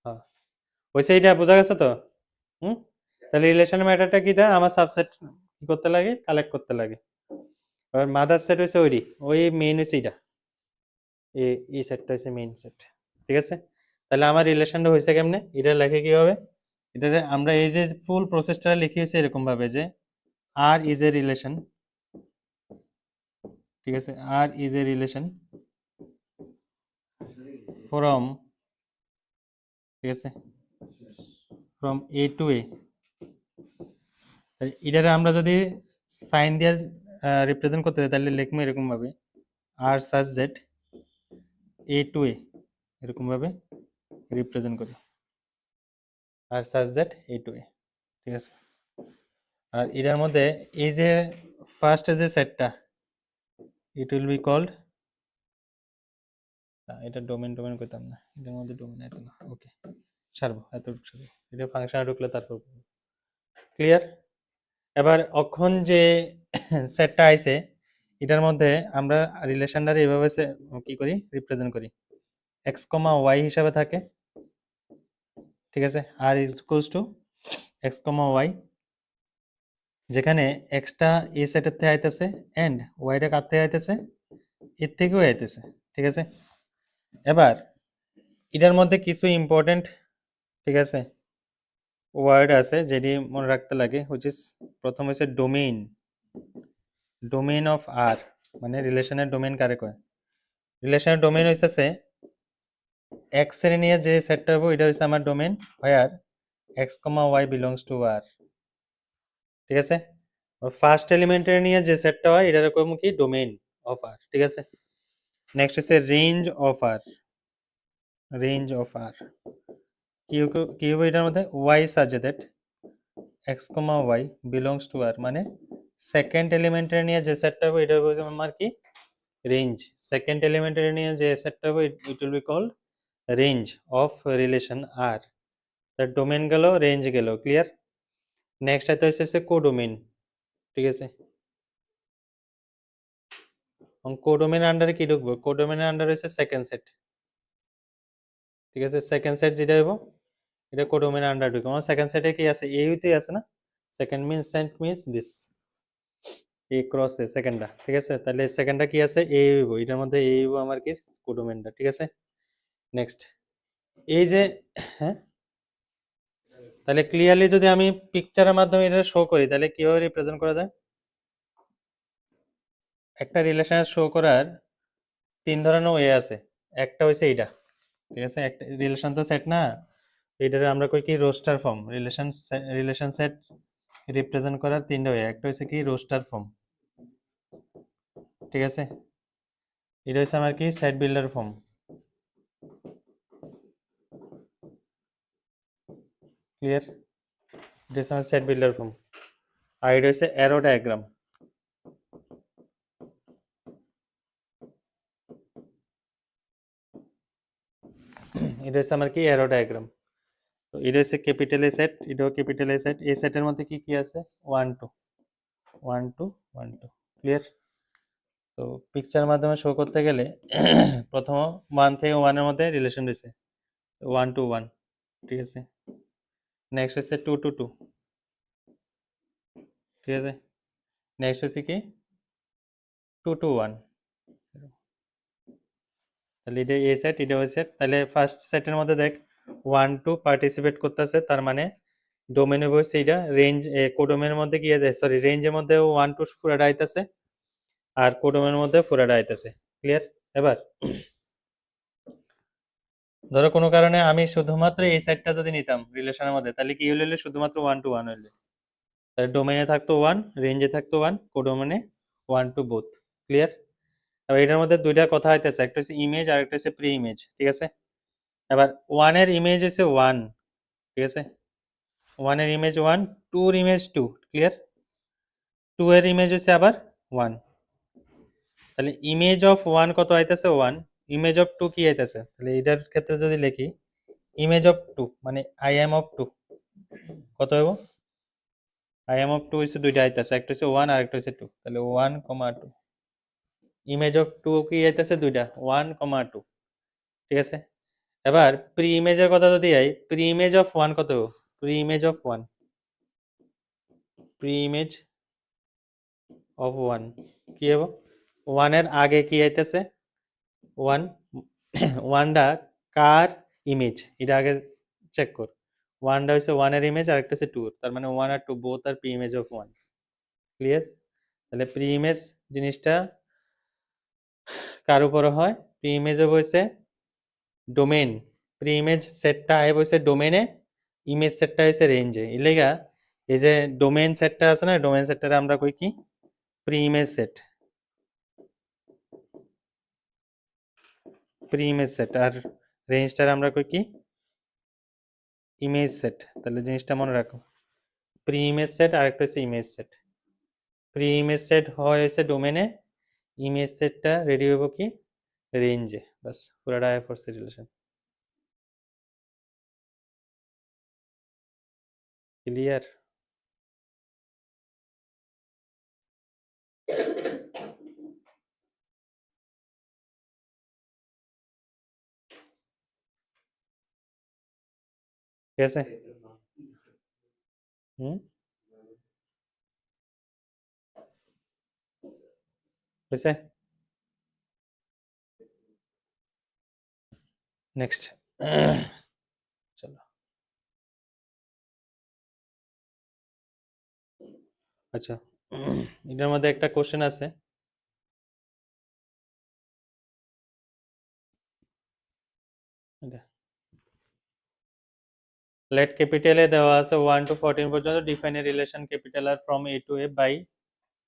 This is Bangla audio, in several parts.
হ্যাঁ হয়েছে, এইটা বোঝা গেছে তো? হুম, তাহলে রিলেশন ম্যাটারটা কি দেয়, আমার সাবসেট কি করতে লাগে, কালেক্ট করতে লাগে। এবার মাদার সেট হয়েছে ওই মেইন হয়েছে এইটা, এই সেটটা হয়েছে মেইন সেট। ঠিক আছে, তাহলে আমার রিলেশনটা হয়েছে কেমনে, এটা লেখে কি হবে, এটা আমরা এই যে ফুল প্রসেসটা লিখিয়েছি এরকম ভাবে যে আর ইজ এ রিলেশন, ঠিক আছে, আর ইজ এ রিলেশন ফ্রম, ঠিক আছে, ফ্রম এ টু এ। এটারে আমরা যদি সাইন দিয়ে রিপ্রেজেন্ট করতে চাই তাহলে লিখবো এরকম ভাবে, আর সাজ দ্যাট এ টু এ, এরকম ভাবে রিপ্রেজেন্ট করি, আর সাজ দ্যাট এ টু এ। ঠিক আছে, আর এটার মধ্যে এই যে ফার্স্ট যে সেটটা, ইট উইল বি কল্ড, এটা ডোমেন করতাম না, এটার মধ্যে ডোমেন এত না, ওকে ছাড়বো, এত ছাড়বো, এটা ফাংশনে ঢুকলে তারপর ক্লিয়ার। এবার অখন যে সেটটা আইছে এটার মধ্যে আমরা রিলেশনটারে এইভাবে কি করি, রিপ্রেজেন্ট করি, এক্স কমা ওয়াই হিসাবে থাকে। ঠিক আছে, R equals to x comma y, যেখানে এক্সটা এ সেটের থেকে আইতেছে এন্ড ওয়াইটা কার থেকে আইতেছে, এর থেকেও আইতেছে। ঠিক আছে, এবার এটার মধ্যে কিছু ইম্পর্টেন্ট, ঠিক আছে, ওয়ার্ড আছে যেটি মনে রাখতে লাগে, হুইচ ইজ, প্রথম হচ্ছে ডোমেইন, ডোমেইন অফ আর, মানে রিলেশনের ডোমেইন কারে কয়, রিলেশনের ডোমেইন হইতেছে এক্স এর নিয়ে যে সেটটা হবে এটা হচ্ছে আমার domain, where x comma y belongs to R. ঠিক আছে, ফার্স্ট এলিমেন্টের নিয়ে যে সেটটা হয় এটার কম কি, ডোমেইন অফ আর। ঠিক আছে, নেক্সট হচ্ছে range of R, range of R কি হবে এটার মধ্যে, y such that x comma y belongs to R, মানে সেকেন্ড এলিমেন্টের নিয়ে যে সেটটা হবে এটা হবে আমার কি, রেঞ্জ, সেকেন্ড এলিমেন্টের নিয়ে যে সেটটা হবে it will be called range of relation R. তার ডোমেন গেল, রেঞ্জ গেল, ক্লিয়ার। নেক্সট আইতে হচ্ছে কোডোমেন। ঠিক আছে, কোডোমেন আন্ডারে কি ঢুকবো, কোডোমেনের আন্ডারে হচ্ছে সেকেন্ড সেট। ঠিক আছে, সেকেন্ড সেট যেটা হইব এটা কোডোমেনের আন্ডার ঢুকবো, আমার সেকেন্ড সেটে কি আছে, এইতেই আছে না, second means set means this, A cross A সেকেন্ডটা। ঠিক আছে, তাহলে সেকেন্ডটা কি আছে, এ হইব, এটার মধ্যে এ হইব আমার কি, কোডোমেনটা। ঠিক আছে, নেক্সট এই যে, হ্যাঁ, তাহলে ক্লিয়ারলি যদি আমি পিকচারের মাধ্যমে এটা শো করি তাহলে কিভাবে রিপ্রেজেন্ট করা যায়, একটা রিলেশন শো করার তিন ধরনের ওয়ে আছে। একটা হচ্ছে এইটা, ঠিক আছে, একটা রিলেশন তো সেট না, এইটারে আমরা কই কি, roster form. Relation set represent করার তিনটা ওয়ে, একটা হচ্ছে কি রোস্টার ফর্ম, ঠিক আছে, এটা হচ্ছে আমার কি, সেট বিল্ডার ফর্ম, ক্লিয়ার, এটা হচ্ছে আমার সেট বিল্ডার ফর্ম। আর এটা হচ্ছে অ্যারো ডায়াগ্রাম, এটা হচ্ছে আমার কি, অ্যারো ডায়াগ্রাম। তো এটা হচ্ছে ক্যাপিটাল এ সেট, এটাও ক্যাপিটাল এ সেট, এই সেটের মধ্যে কি কি আছে, 1 2 1 2 1 2, ক্লিয়ার। তো পিকচার মাধ্যমে শো করতে গেলে প্রথম 1 থেকে 1 এর মধ্যে রিলেশন রয়েছে, 1 to 1। ঠিক আছে, নেক্সট হচ্ছে 2 to 2। ঠিক আছে, নেক্সট হচ্ছে কি, 2 to 1। তাহলে এটা এ সেট, এটা ওই সেট। তাহলে ফার্স্ট সেটের মধ্যে দেখ 1 2 পার্টিসিপেট করতেছে, তার মানে ডোমেন হচ্ছে এটা, রেঞ্জ কোডোমেনের মধ্যে কি আছে, সরি রেঞ্জের মধ্যে 1 2 পুরাটা আইতাছে আর কোডোমেনের মধ্যে পুরাটা আইতাছে, ক্লিয়ার। এবার ধরো কোনো কারণে আমি শুধুমাত্র এই সেটটা যদি নিতাম রিলেশনের মধ্যে তাহলে কি হইলে, শুধুমাত্র 1 to 1 হইলে, তাহলে ডোমেনে থাকতো 1, রেঞ্জে থাকতো 1, কোডোমেনে 1 to both, ক্লিয়ার। এবার এটার মধ্যে দুইটা কথা হইতেছে, একটা হচ্ছে ইমেজ আর একটা হচ্ছে প্রি ইমেজ। ঠিক আছে, এবার 1 এর ইমেজ হচ্ছে 1, ঠিক আছে, 1 এর ইমেজ 1, 2 এর ইমেজ 2, ক্লিয়ার, 2 এর ইমেজ হচ্ছে আবার 1, তাহলে ইমেজ অফ 1 কত আইতেছে 1, ইমেজ অফ 2 কি আইতেছে, তাহলে এটার ক্ষেত্রে যদি লিখি ইমেজ অফ 2 মানে আই এম অফ 2 কত হইব, আই এম অফ 2 হচ্ছে দুইটা আইতেছে, একটা হচ্ছে 1 আর একটা হচ্ছে 2, তাহলে 1, 2, ইমেজ অফ 2 কি আইতেছে দুইটা, 1, 2, ঠিক আছে। এবার প্রি ইমেজের কথা যদি আই, প্রি ইমেজ অফ 1 কত? Pre image of 1, pre image of 1 কি হবো? 1 এর আগে কি আইতেছে? 1 1টা কার ইমেজ এটা আগে চেক কর। 1টা হচ্ছে 1 এর ইমেজ আর একটা হচ্ছে 2, তার মানে 1 আর 2 both are pre image of 1। Clear? তাহলে প্রি ইমেজ জিনিসটা কার উপরে হয়? প্রি ইমেজ হইছে ডোমেন, প্রি ইমেজ সেটটা আইব হইছে ডোমেনে, ইমেজ সেটটা হইছে রেঞ্জে। এর লাগা এই যে ডোমেন সেটটা আছে না, ডোমেন সেটটারে আমরা কই কি? Pre image set, pre image set. আর রেঞ্জটার আমরা কই কি? Image set. তাহলে জিনিসটা মনে রাখো, প্রি ইমেজ সেট আর একটা হচ্ছে image set. Pre image set হয় হচ্ছে ডোমেনে, ইমেজ সেটটা রেডি হইব কি? রেঞ্জে। বাস পুরাটা আয় ফোর্স রিলেশন। ক্লিয়ার? ঠিক আছে? হুম, হয়েছে? নেক্সট চলো। আচ্ছা, এটার মধ্যে একটা কোশ্চেন আছে, লেট ক্যাপিটালে দেওয়া আছে 1 to 14 পর্যন্ত, define a relation capital R from A to A by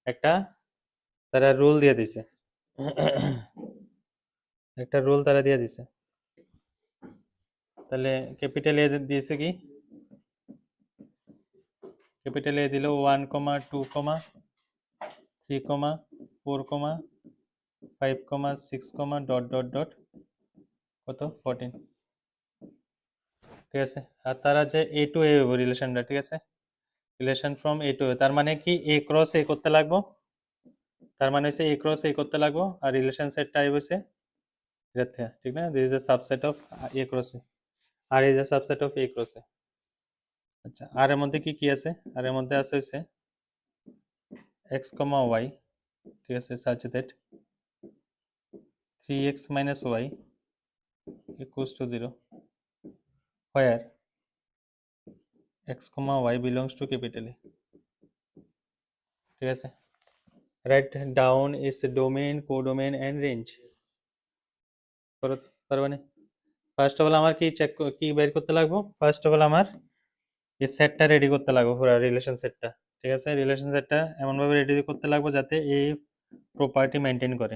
একটা তারা রুল দিয়ে দিছে, একটা রুল তারা দিয়ে দিছে। তাহলে ক্যাপিটাল এ দিয়েছে কি? ক্যাপিটাল এ দিল 1, 2, 3, 4, 5, 6, ডট ডট ডট কত 14। ঠিক আছে? আর তারা যে এ টু এ রিলেশনটা, ঠিক আছে, রিলেশন ফ্রম এ টু এ, তার মানে কি এ ক্রস এ করতে লাগবো, তার মানে হচ্ছে এ ক্রস এ করতে লাগবো, আর রিলেশন সেট টাইপ হচ্ছে এটা, ঠিক না? This is a subset of A cross A, R is a subset of A cross A. আচ্ছা, আর এর মধ্যে কি কি আছে? আর এর মধ্যে আছে হচ্ছে x, y, ঠিক আছে, such that 3x minus y equals to 0 where x, y belongs to capital A। ঠিক আছে? Write down is domain, codomain and range. করো পারবে না? ফার্স্ট অফ অল আমার কি চেক কি বের করতে লাগবো? ফার্স্ট অফ অল আমার এই সেটটা রেডি করতে লাগবো, পুরো রিলেশন সেটটা। ঠিক আছে? রিলেশন সেটটা এমনভাবে রেডি করতে লাগবো যাতে এই প্রপার্টি মেনটেন করে।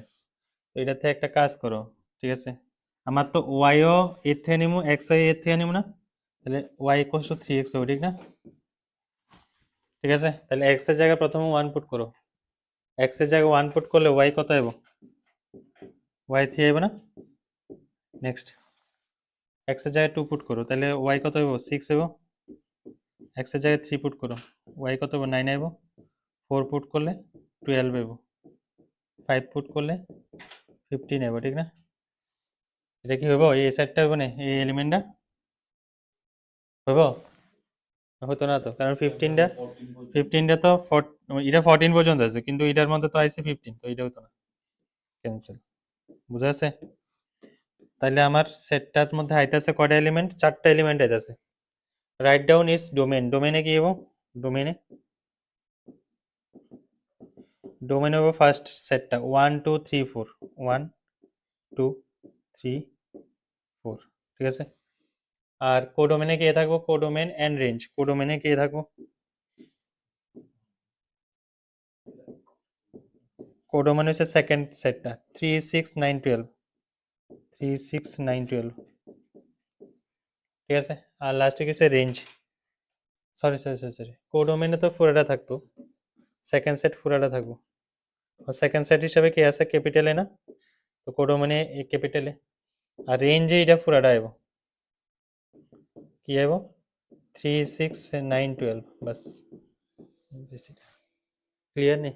তো এটাতে একটা কাজ করো, ঠিক আছে, আমার তো ওয়াইও এর থেকে নিবো, এক্স ওয়াই এর থেকে নিবো না, তাহলে ওয়াই ইকুয়ালস টু 3x হবে, ঠিক না? ঠিক আছে, তাহলে এক্স এর জায়গায় প্রথমে 1 পুট করো, এক্স এর জায়গায় 1 পুট করলে ওয়াই কত আইব? ওয়াই 3 আইব না? নেক্সট এক্স এর জায়গায় 2 পুট করো, তাহলে ওয়াই কত আইব? 6 আইব। এক্স এর জায়গায় 3 পুট করো, ওয়াই কত আইব? 9 আইব। 4 পুট করলে 12 আইব। 5 পুট করলে 15 আইব, ঠিক না? এটা কি হইব? এই সেটটা হইব না, এই এলিমেন্টটা হইব? হতো না তো, কারণ 15টা তো এটা 14 পর্যন্ত আছে, কিন্তু এটার মধ্যে তো আইছে 15, তো এটা হতো না, ক্যান্সেল। বুঝা আছে? তাহলে আমার সেটটার মধ্যে আইতাছে কয়টা এলিমেন্ট? 4টা এলিমেন্ট আইতাছে। রাইট ডাউন ইজ ডোমেন, ডোমেনে কি হইব? ডোমেনে ডোমেনে হইব ফার্স্ট সেটটা 1, 2, 3, 4, 1, 2, 3, 4, ঠিক আছে? আর কোডোমেনে কে থাকবো? Codomain and range. কোডোমেনে কে থাকবো? কোডোমেন হচ্ছে সেকেন্ড সেটটা 3, 6, 9, 12, 3, 6, 9, 12, ঠিক আছে? আর লাস্টে গেছে range. Sorry sorry sorry sorry, কোডোমেনে তো পুরোটা থাকতো, সেকেন্ড সেট পুরোটা থাকবো। সেকেন্ড সেট হিসাবে কি আছে? ক্যাপিটালে না, তো কোডোমেনে ক্যাপিটালে। আর রেঞ্জে এটা পুরোটা আইব, কি আইব? 3, 6, 9, 12, বাস। ক্লিয়ার নেই?